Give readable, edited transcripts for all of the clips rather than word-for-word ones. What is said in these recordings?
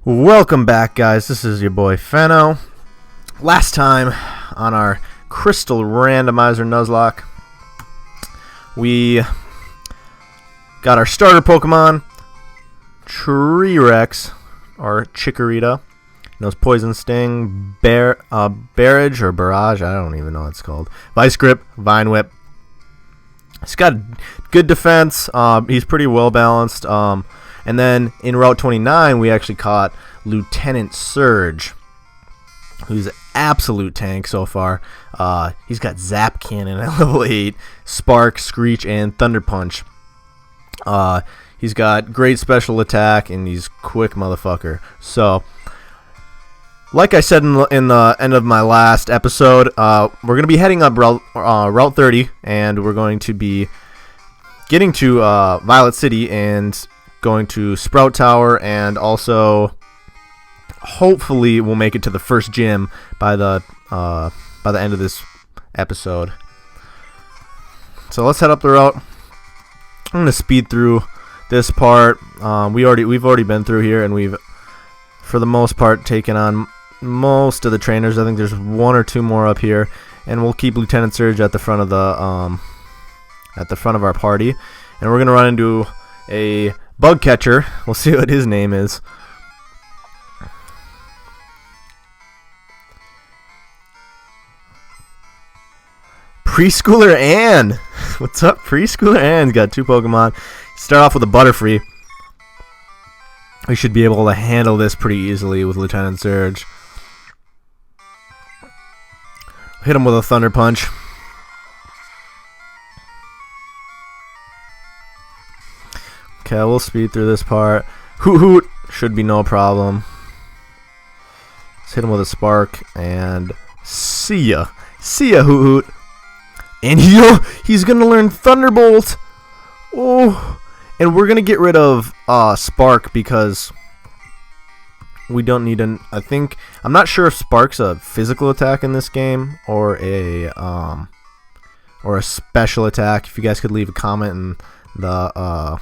Welcome back, guys. This is your boy Fenno. Last time on our Crystal Randomizer Nuzlocke, we got our starter Pokemon, Rex, or Chikorita. Knows Poison Sting, Barrage or Barrage, I don't even know what it's called. Vice Grip, Vine Whip. He's got good defense. He's pretty well balanced. And then in Route 29, we actually caught Lieutenant Surge, who's an absolute tank so far. He's got Zap Cannon at level 8, Spark, Screech, and Thunder Punch. He's got great special attack, and he's quick motherfucker. So, like I said in the end of my last episode, we're going to be heading up Route 30, and we're going to be getting to Violet City and going to Sprout Tower, and also hopefully we'll make it to the first gym by the end of this episode. So let's head up the route. I'm gonna speed through this part. We've already been through here, and we've for the most part taken on most of the trainers. I think there's one or two more up here, and we'll keep Lieutenant Surge at the front of our party, and we're gonna run into a bug catcher. We'll see what his name is. Preschooler Ann. What's up, Preschooler Ann? Got two Pokemon. Start off with a Butterfree. We should be able to handle this pretty easily with Lieutenant Surge. Hit him with a Thunder Punch. Okay, we'll speed through this part. Hoot Hoot should be no problem. Let's hit him with a Spark, and see ya. See ya, Hoot Hoot. And he's going to learn Thunderbolt. Oh, and we're going to get rid of Spark because we don't need an... I'm not sure if Spark's a physical attack in this game or a special attack. If you guys could leave a comment in the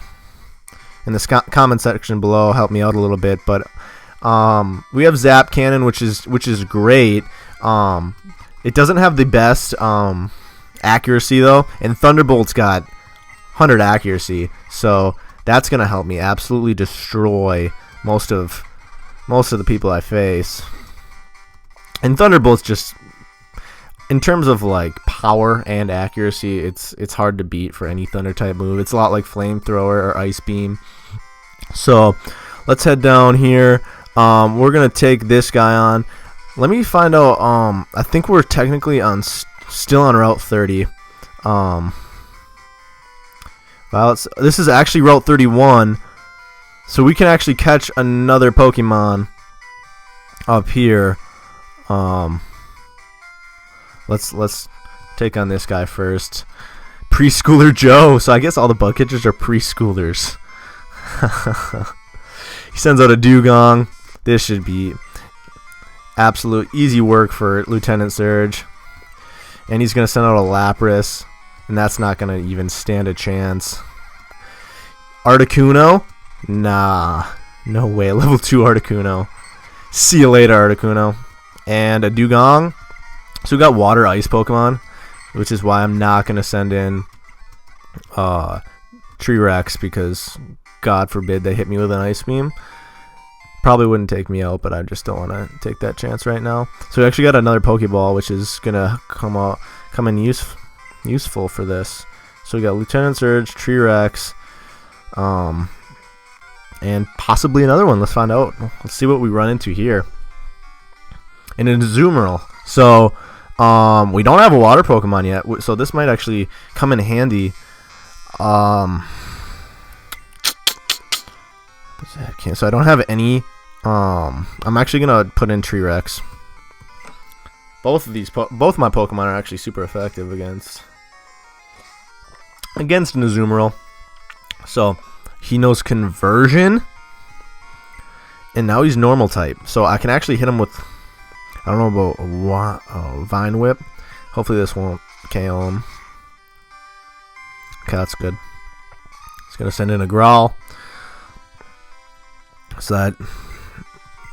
comment section below, help me out a little bit. But we have Zap Cannon, which is great. It doesn't have the best accuracy though, and Thunderbolt's got 100 accuracy, so that's gonna help me absolutely destroy most of the people I face. And Thunderbolt's just, in terms of like power and accuracy, it's hard to beat for any Thunder type move. It's a lot like Flamethrower or Ice Beam. So let's head down here. We're gonna take this guy on. Let me find out. I think we're technically still on Route 30. This is actually Route 31, so we can actually catch another Pokemon up here. Let's take on this guy first. Preschooler Joe. So I guess all the bug catchers are preschoolers. He sends out a Dugong. This should be absolute easy work for Lieutenant Surge. And he's going to send out a Lapras, and that's not going to even stand a chance. Articuno? Nah, no way. Level 2 Articuno. See you later, Articuno. And a Dugong. So we got Water Ice Pokemon, which is why I'm not going to send in Rex, because God forbid they hit me with an Ice Beam. Probably wouldn't take me out, but I just don't want to take that chance right now. So we actually got another Pokeball, which is gonna come in useful for this. So we got Lieutenant Surge, Rex, and possibly another one. Let's find out. Let's see what we run into here. And an Azumarill. So we don't have a water Pokemon yet, so this might actually come in handy. So I don't have any. I'm actually gonna put in Rex. Both my Pokemon are actually super effective against an Azumarill. So he knows Conversion, and now he's Normal type. So I can actually hit him with, I don't know about Vine Whip. Hopefully this won't KO him. Okay, that's good. He's gonna send in a Growl. So that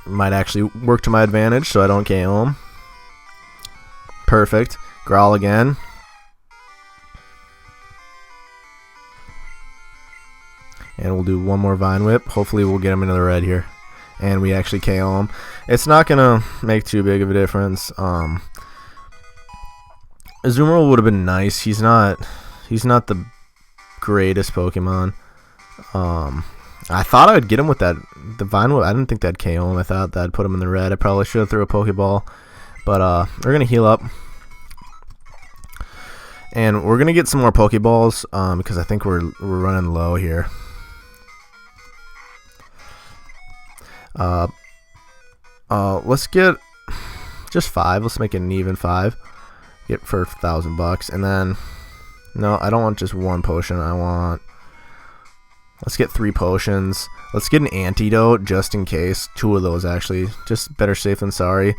might actually work to my advantage so I don't KO him. Perfect. Growl again. And we'll do one more Vine Whip. Hopefully we'll get him into the red here. And we actually KO him. It's not going to make too big of a difference. Azumarill would have been nice. He's not the greatest Pokemon. I thought I would get him with the Vine Whip. I didn't think that'd KO him. I thought that'd put him in the red. I probably should have threw a Pokeball. But we're going to heal up. And we're going to get some more Pokeballs because I think we're running low here. Let's get just 5. Let's make it an even 5. Get for $1,000 and then no, I don't want just 1 potion. Let's get 3 potions. Let's get an antidote just in case. 2 of those actually. Just better safe than sorry.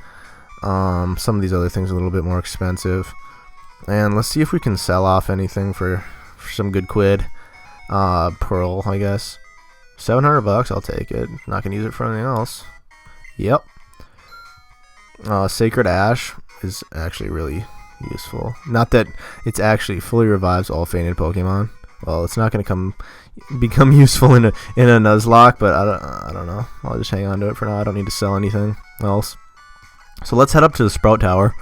Some of these other things are a little bit more expensive. And let's see if we can sell off anything for some good quid. Pearl, I guess. $700, I'll take it. Not gonna use it for anything else. Yep. Sacred Ash is actually really useful. Not that it's actually fully revives all fainted Pokemon. Well, it's not gonna become useful in a Nuzlocke, but I don't know. I'll just hang on to it for now. I don't need to sell anything else. So let's head up to the Sprout Tower.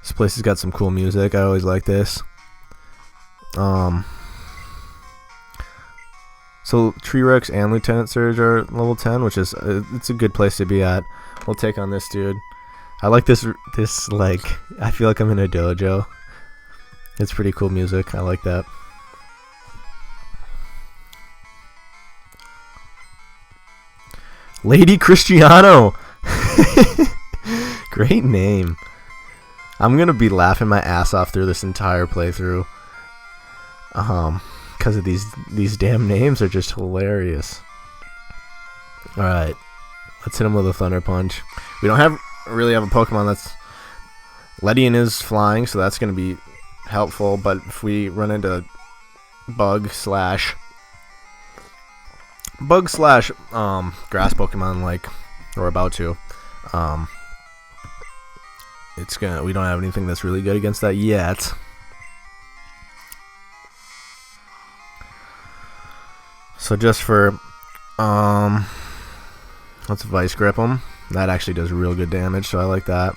This place has got some cool music. I always like this. So T-Rex and Lieutenant Surge are level 10, which is it's a good place to be at. We'll take on this dude. I like this like I feel like I'm in a dojo. It's pretty cool music. I like that. Lady Cristiano. Great name. I'm gonna be laughing my ass off through this entire playthrough. Because of these damn names are just hilarious. Alright. Let's hit him with a Thunder Punch. We don't really have a Pokemon that's... Ledian is flying, so that's going to be helpful, but if we run into Bug slash grass Pokemon like we're about to, we don't have anything that's really good against that yet. So just for let's Vice Grip him. That actually does real good damage, so I like that.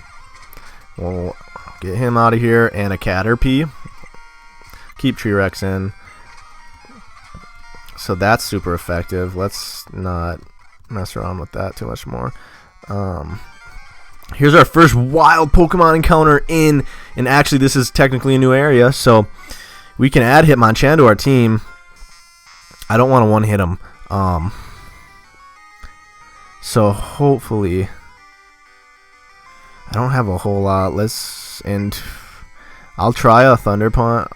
We'll get him out of here and a Caterpie. Keep T-Rex in. So that's super effective. Let's not mess around with that too much more. Here's our first wild Pokemon encounter and actually this is technically a new area, so we can add Hitmonchan to our team. I don't want to one-hit him. So hopefully I don't have a whole lot. And I'll try a Thunder Punch.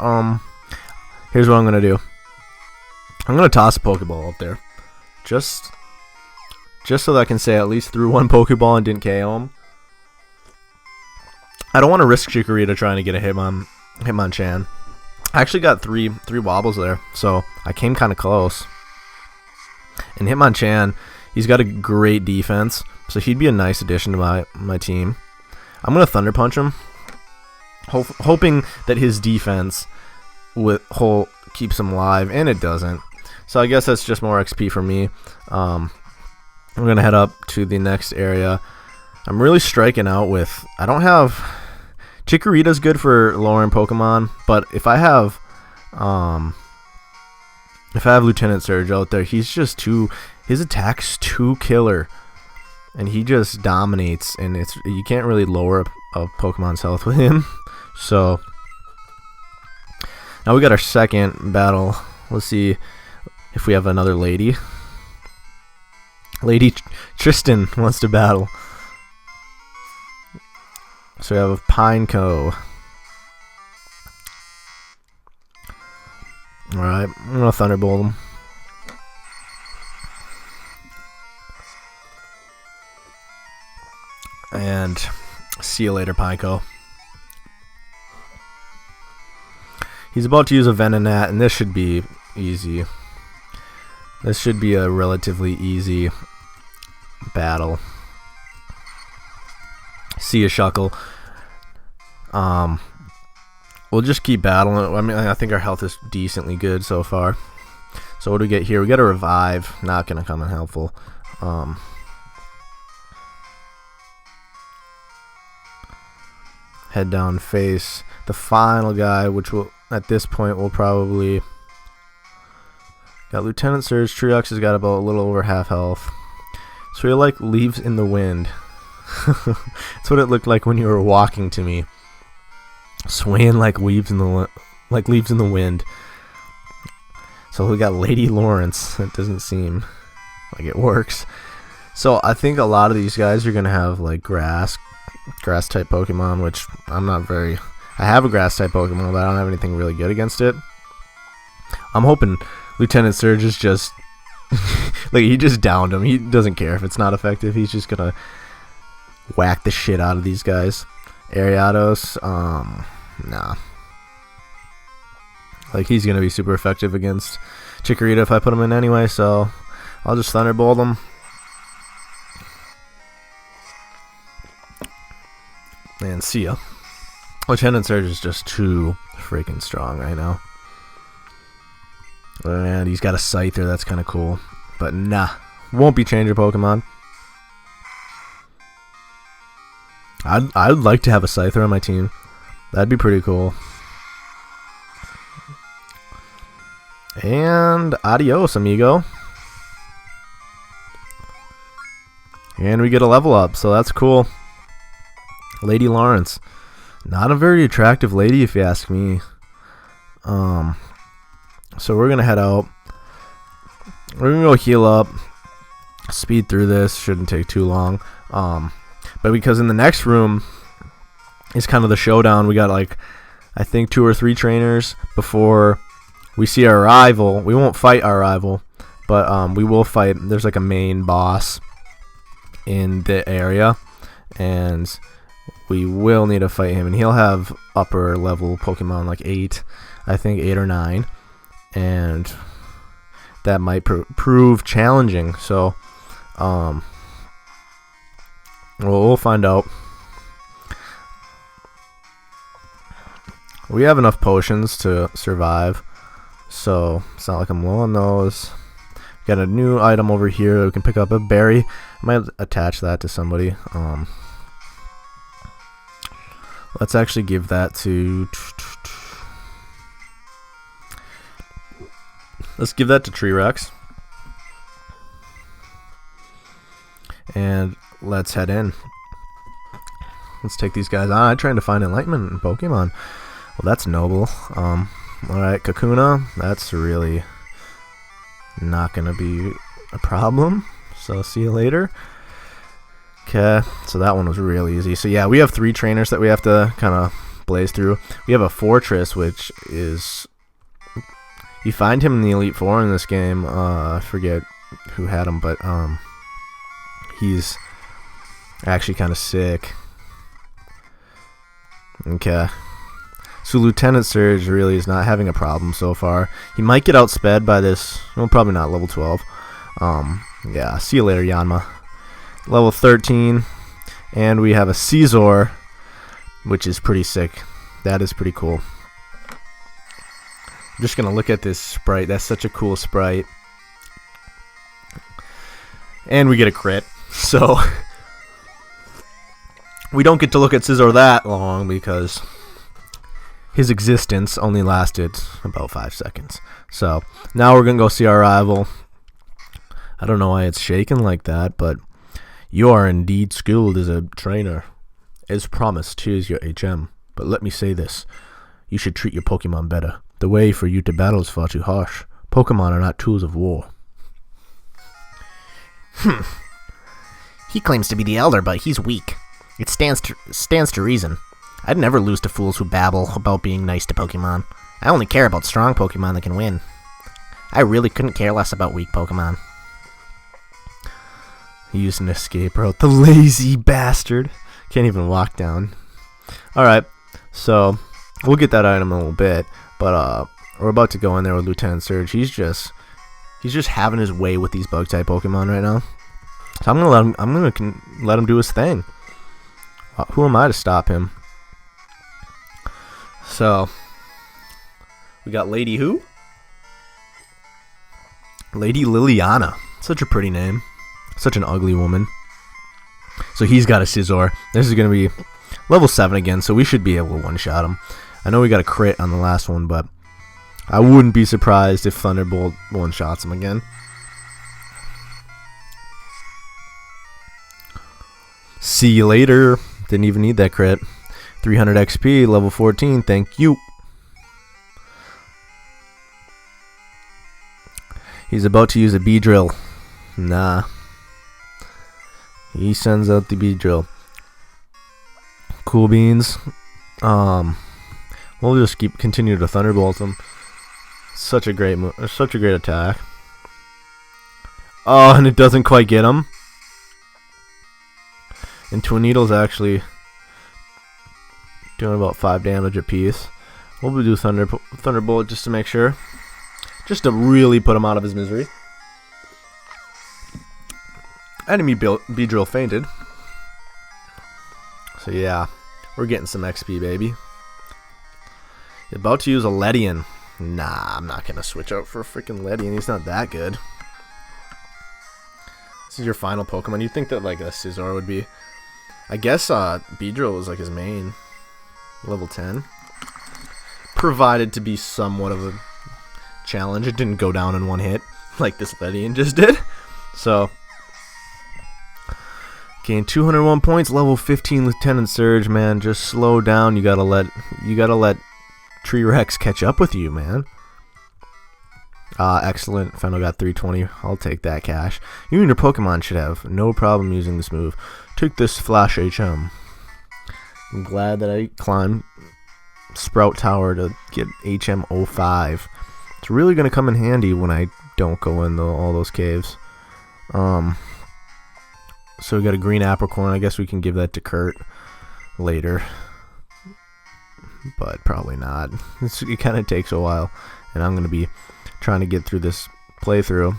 Here's what I'm gonna do. I'm gonna toss a Pokeball up there, just so that I can say I at least threw 1 Pokeball and didn't KO him. I don't want to risk Chikorita trying to get a Hitmonchan. I actually got three wobbles there, so I came kind of close. And Hitmonchan, he's got a great defense, so he'd be a nice addition to my team. I'm gonna Thunder Punch him, hoping that his defense keeps him alive, and it doesn't. So I guess that's just more XP for me. I'm gonna head up to the next area. I'm really striking out with. I don't have. Chikorita's good for lowering Pokemon, but if I have Lieutenant Surge out there, he's just his attack's too killer, and he just dominates, and you can't really lower a Pokemon's health with him. So now we got our second battle. Let's see if we have another lady. Lady Tristan wants to battle. So we have a Pineco. Alright, I'm going to Thunderbolt him. And see you later, Pineco. He's about to use a Venonat, and this should be easy. This should be a relatively easy battle. See a Shuckle. We'll just keep battling. I mean, I think our health is decently good so far. So what do we get here? We got a revive. Not gonna come in helpful. Head down, face the final guy, which will at this point will probably got Lieutenant Surge. Triox has got about a little over half health. So you're like leaves in the wind. That's what it looked like when you were walking to me, swaying like leaves in the wind. So we got Lady Lawrence. It doesn't seem like it works. So I think a lot of these guys are gonna have like grass type Pokemon, which I'm not very. I have a grass type Pokemon, but I don't have anything really good against it. I'm hoping Lieutenant Surge is just like he just downed him. He doesn't care if it's not effective. He's just gonna whack the shit out of these guys. Ariados, nah. Like he's gonna be super effective against Chikorita if I put him in anyway, so I'll just Thunderbolt him. And see ya. Lieutenant Surge is just too freaking strong right now. And he's got a Scyther, that's kind of cool. But nah, won't be Changer Pokemon. I'd like to have a Scyther on my team. That'd be pretty cool. And adios, amigo. And we get a level up, so that's cool. Lady Lawrence. Not a very attractive lady, if you ask me. So we're going to head out. We're going to go heal up. Speed through this. Shouldn't take too long. But because in the next room is kind of the showdown. We got like, I think 2 or 3 trainers before we see our rival. We won't fight our rival, but we will fight. There's like a main boss in the area, and we will need to fight him, and he'll have upper level Pokemon like 8, I think 8 or 9, and that might prove challenging. So we'll find out. We have enough potions to survive, so it's not like I'm low on those. Got a new item over here. We can pick up a berry. I might attach that to somebody. Let's actually give that to... Let's give that to Treerex. And let's head in. Let's take these guys on. I'm trying to find enlightenment in Pokemon. Well, that's noble. Alright, Kakuna. That's really not going to be a problem. So, see you later. Okay, so that one was real easy. So, yeah, we have 3 trainers that we have to kind of blaze through. We have a Fortress, which is... You find him in the Elite Four in this game. I forget who had him, but he's actually kind of sick. Okay. So Lieutenant Surge really is not having a problem so far. He might get outsped by this. Well, probably not level 12. Yeah, see you later, Yanma. Level 13. And we have a Caesar, which is pretty sick. That is pretty cool. I'm just going to look at this sprite. That's such a cool sprite. And we get a crit. So we don't get to look at Scizor that long because his existence only lasted about 5 seconds. So now we're going to go see our rival. I don't know why it's shaking like that, but you are indeed skilled as a trainer. As promised, here's your HM. But let me say this. You should treat your Pokemon better. The way for you to battle is far too harsh. Pokemon are not tools of war. He claims to be the elder, but he's weak. It stands to reason. I'd never lose to fools who babble about being nice to Pokemon. I only care about strong Pokemon that can win. I really couldn't care less about weak Pokemon. He used an escape route. The lazy bastard. Can't even walk down. Alright, so we'll get that item in a little bit. But we're about to go in there with Lieutenant Surge. He's just He's just having his way with these bug type Pokemon right now. So I'm gonna let him do his thing. Who am I to stop him? So we got Lady who? Lady Liliana. Such a pretty name. Such an ugly woman. So he's got a Scizor. This is gonna be level 7 again, so we should be able to one-shot him. I know we got a crit on the last one, but I wouldn't be surprised if Thunderbolt one-shots him again. See you later. Didn't even need that crit. 300 XP, level 14, thank you. He's about to use a Beedrill. Nah. He sends out the Beedrill. Cool beans. We'll just continue to Thunderbolt him. Such a great such a great attack. Oh, and it doesn't quite get him. And Twinneedle's actually doing about 5 damage apiece. We'll do Thunderbolt just to make sure. Just to really put him out of his misery. Enemy Beedrill fainted. So yeah, we're getting some XP, baby. About to use a Ledian. Nah, I'm not gonna switch out for a freaking Ledian. He's not that good. This is your final Pokemon. You'd think that like a Scizor would be. I guess Beedrill was like his main. Level 10. Provided to be somewhat of a challenge. It didn't go down in one hit like this Ledian just did. So gain 201 points, level 15 Lieutenant Surge, man. Just slow down. You gotta let T-Rex catch up with you, man. Excellent. Fenno got 320. I'll take that cash. You and your Pokemon should have no problem using this move. Take this Flash HM. I'm glad that I climbed Sprout Tower to get HM05. It's really going to come in handy when I don't go in all those caves. So we got a green Apricorn. I guess we can give that to Kurt later. But probably not. It kind of takes a while. And I'm going to be trying to get through this playthrough.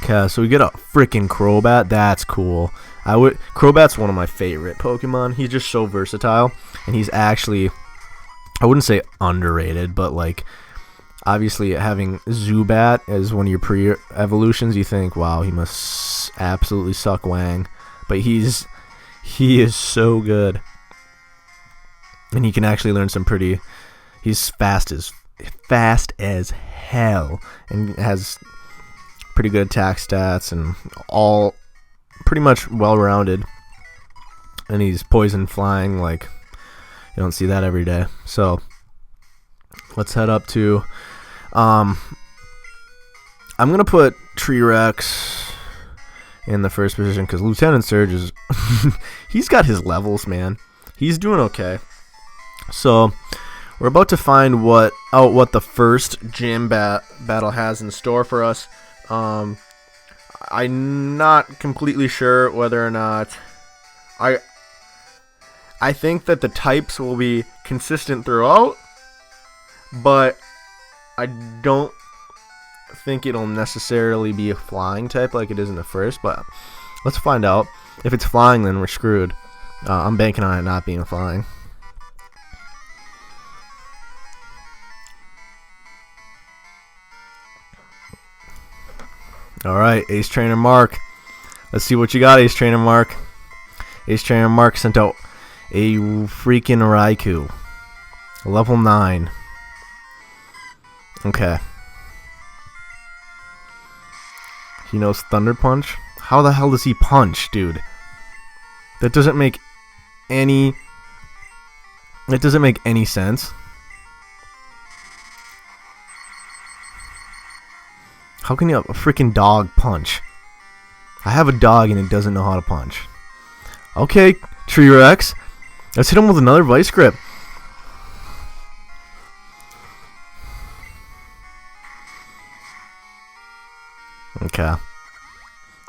Okay, so we get a freaking Crobat. That's cool. Crobat's one of my favorite Pokemon. He's just so versatile. And he's actually, I wouldn't say underrated, but like, obviously having Zubat as one of your pre-evolutions, you think, wow, he must absolutely suck wang. But he is so good. And he can actually learn some pretty, he's fast as hell, and has pretty good attack stats and all pretty much well-rounded. And he's poison flying, like you don't see that every day. So let's head up to I'm gonna put T-Rex in the first position because Lieutenant Surge is he's got his levels, man. He's doing okay. So we're about to find what the first gym battle has in store for us. I'm not completely sure whether or not I think that the types will be consistent throughout, but I don't think it'll necessarily be a flying type like it is in the first. But let's find out. If it's flying, then we're screwed. I'm banking on it not being flying. Alright, Ace Trainer Mark. Let's see what you got, Ace Trainer Mark. Ace Trainer Mark sent out a freaking Raikou. Level 9. Okay. He knows Thunder Punch? How the hell does he punch, dude? That doesn't make any sense. How can you have a freaking dog punch? I have a dog and it doesn't know how to punch. Okay, T-Rex. Let's hit him with another Vice Grip. Okay.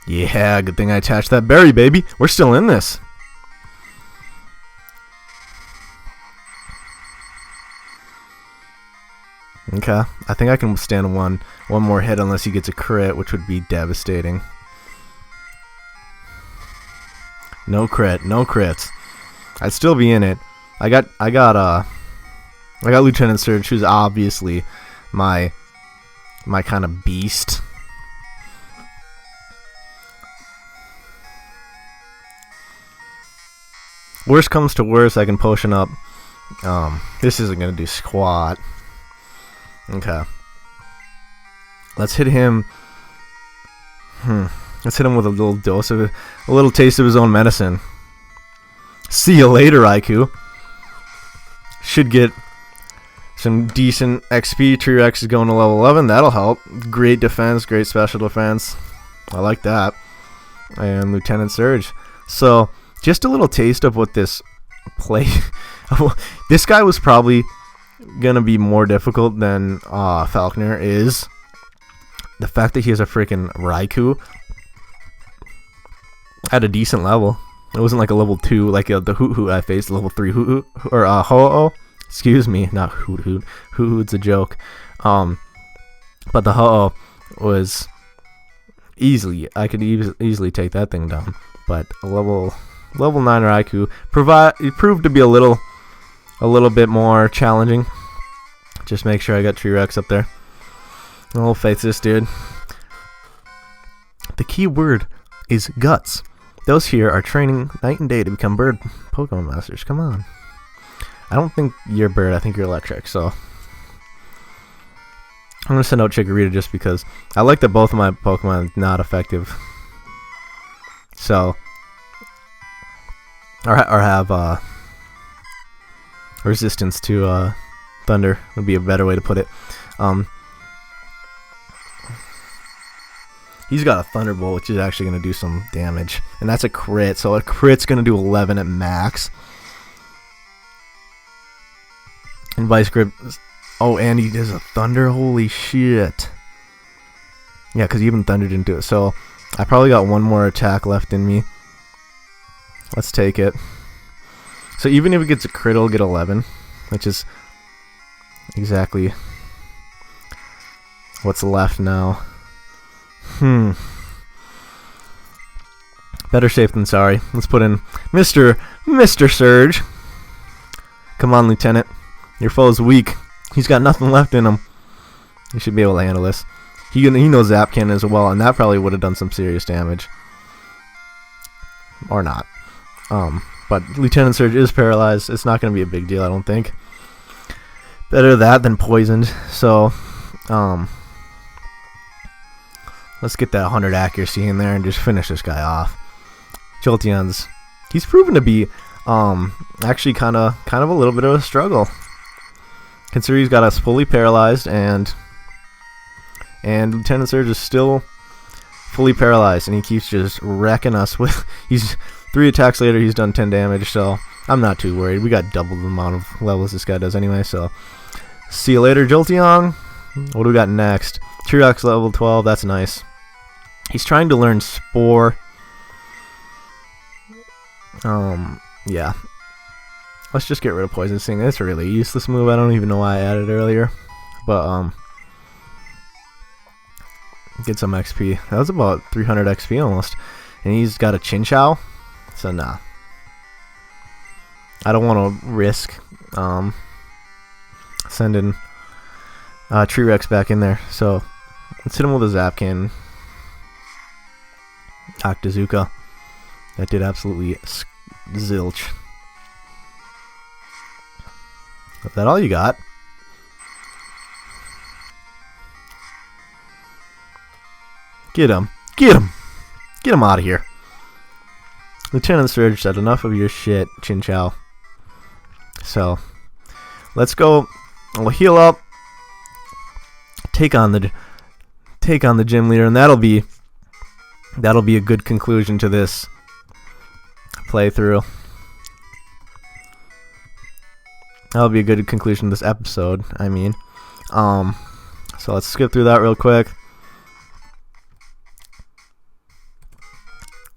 Yeah, good thing I attached that berry, baby. We're still in this. Okay, I think I can withstand one more hit unless he gets a crit, which would be devastating. No crit, no crits. I'd still be in it. I got Lieutenant Surge, who's obviously my kind of beast. Worst comes to worst, I can potion up. This isn't gonna do squat. Okay. Let's hit him. Let's hit him with a little dose of a little taste of his own medicine. See you later, Aiku. Should get some decent XP. T-Rex is going to level 11. That'll help. Great defense, great special defense. I like that. And Lieutenant Surge. So, just a little taste of what this play. This guy was probably gonna be more difficult than Falconer. Is the fact that he has a freaking Raikou at a decent level. It wasn't like a level 2 like the Hoot I faced, level 3 Hoot or Ho-Oh. Excuse me, not Hoot. Hoot's a joke. But the Ho-Oh was easily. I could easily take that thing down. But a level 9 Raikou proved to be a little bit more challenging. Just make sure I got T-Rex up there. I'll face this dude. The key word is guts. Those here are training night and day to become bird Pokemon Masters. Come on. I don't think you're bird. I think you're electric. So I'm going to send out Chikorita just because I like that both of my Pokemon are not effective. So, or have resistance to thunder would be a better way to put it. He's got a Thunderbolt, which is actually going to do some damage. And that's a crit, so a crit's going to do 11 at max. And Vice Grip... Oh, and he does a Thunder? Holy shit. Yeah, because even Thunder didn't do it. So, I probably got one more attack left in me. Let's take it. So, even if it gets a crit, it'll get 11. Which is exactly what's left now. Better safe than sorry. Let's put in Mr. Surge. Come on, Lieutenant. Your foe's weak. He's got nothing left in him. He should be able to handle this. He knows Zap Cannon as well, and that probably would have done some serious damage. Or not. But Lieutenant Surge is paralyzed. It's not going to be a big deal, I don't think. Better that than poisoned. So, let's get that 100 accuracy in there and just finish this guy off. Jolteon's, he's proven to be actually kind of a little bit of a struggle. Considering he's got us fully paralyzed and Lieutenant Surge is still fully paralyzed and he keeps just wrecking us with. He's 3 attacks later, he's done 10 damage, so I'm not too worried. We got double the amount of levels this guy does anyway, so see you later, Jolteon. What do we got next? T-Rex level 12, that's nice. He's trying to learn Spore. Yeah. Let's just get rid of Poison Sting. That's a really useless move. I don't even know why I added it earlier. But, get some XP. That was about 300 XP almost. And he's got a Chinchou. So, nah. I don't want to risk, sending, T-Rex back in there. So, let's hit him with a Zap Cannon. Octazooka. That did absolutely zilch. Is that all you got? Get him. Get him. Get him out of here. Lieutenant Surge said enough of your shit, Chinchou. So, let's go. We'll heal up. Take on the gym leader, and that'll be a good conclusion to this playthrough. That'll be a good conclusion to this episode, I mean. So let's skip through that real quick.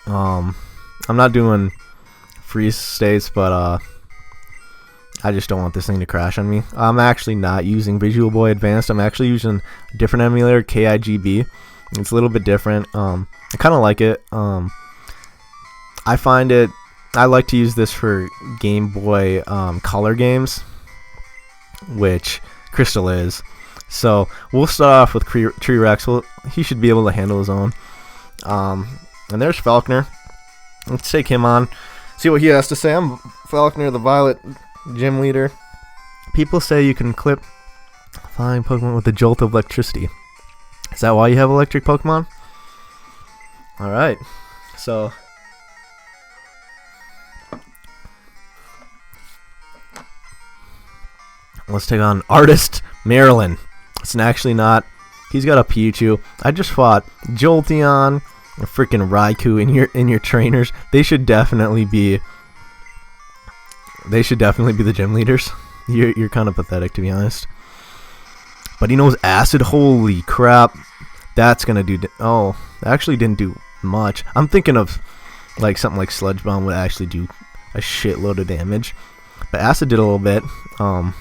I'm not doing freeze states, but I just don't want this thing to crash on me. I'm actually not using Visual Boy Advanced. I'm actually using a different emulator, KIGB. It's a little bit different. I kind of like it. I find it. I like to use this for Game Boy Color games, which Crystal is. So we'll start off with Tree Rex. He should be able to handle his own. And there's Falconer. Let's take him on. See what he has to say. I'm Falconer, the Violet Gym Leader. People say you can clip flying Pokemon with a jolt of electricity. Is that why you have electric Pokemon? Alright. So let's take on Artist Maryland. It's actually not. He's got a Pichu. I just fought Jolteon, a freaking Raikou in your trainers. They should definitely be the gym leaders. You're kind of pathetic, to be honest. But he knows Acid. Holy crap. That's going to do... Oh, actually didn't do much. I'm thinking of like something like Sludge Bomb would actually do a shitload of damage. But Acid did a little bit. Not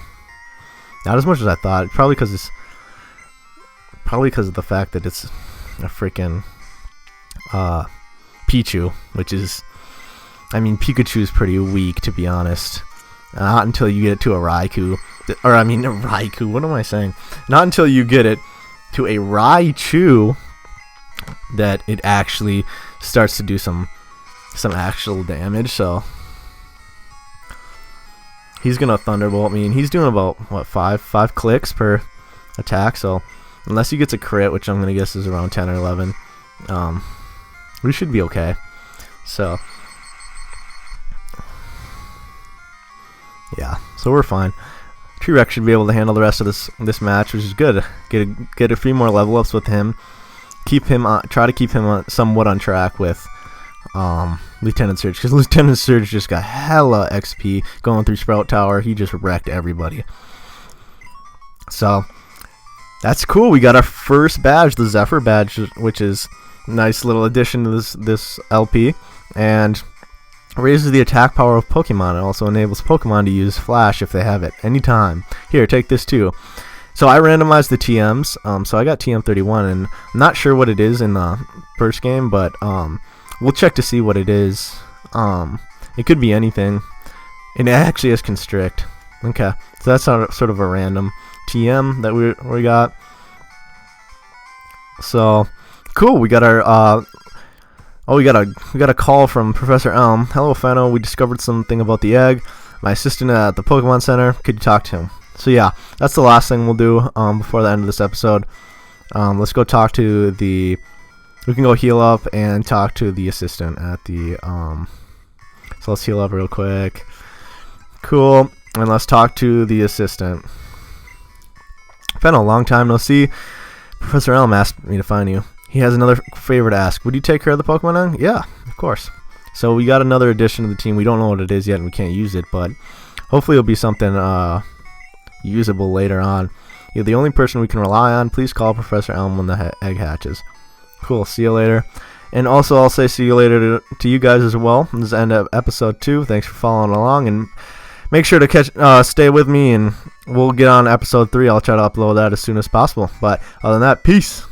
as much as I thought. Probably because of the fact that it's a freaking Pichu, which is... I mean, Pikachu's pretty weak, to be honest. Not until you get it to a Raikou. Or, I mean, a Raikou. What am I saying? Not until you get it to a Raichu that it actually starts to do some actual damage. So, he's going to Thunderbolt me. And he's doing about, what, 5 clicks per attack. So, unless he gets a crit, which I'm going to guess is around 10 or 11, we should be okay. So... yeah, so we're fine. T-Rex should be able to handle the rest of this match, which is good. Get a few more level ups with him. Try to keep him somewhat on track with Lieutenant Surge, because Lieutenant Surge just got hella XP going through Sprout Tower. He just wrecked everybody. So that's cool. We got our first badge, the Zephyr badge, which is a nice little addition to this LP, and raises the attack power of Pokemon. It also enables Pokemon to use Flash if they have it anytime. Here, take this too. So I randomized the TMs. So I got TM31, and I'm not sure what it is in the first game, but we'll check to see what it is. It could be anything. It actually has Constrict. Okay, so that's sort of a random TM that we got. So cool. We got our oh, we got a call from Professor Elm. Hello, Fenno. We discovered something about the egg. My assistant at the Pokemon Center. Could you talk to him? So yeah, that's the last thing we'll do before the end of this episode. Let's go talk to the... We can go heal up and talk to the assistant at the... So let's heal up real quick. Cool. And let's talk to the assistant. Fenno, long time no see. Professor Elm asked me to find you. He has another favor to ask. Would you take care of the Pokemon egg? Yeah, of course. So we got another addition to the team. We don't know what it is yet, and we can't use it, but hopefully it'll be something usable later on. You're the only person we can rely on. Please call Professor Elm when the egg hatches. Cool. See you later. And also, I'll say see you later to you guys as well. This is the end of episode 2. Thanks for following along, and make sure to stay with me, and we'll get on episode 3. I'll try to upload that as soon as possible. But other than that, peace.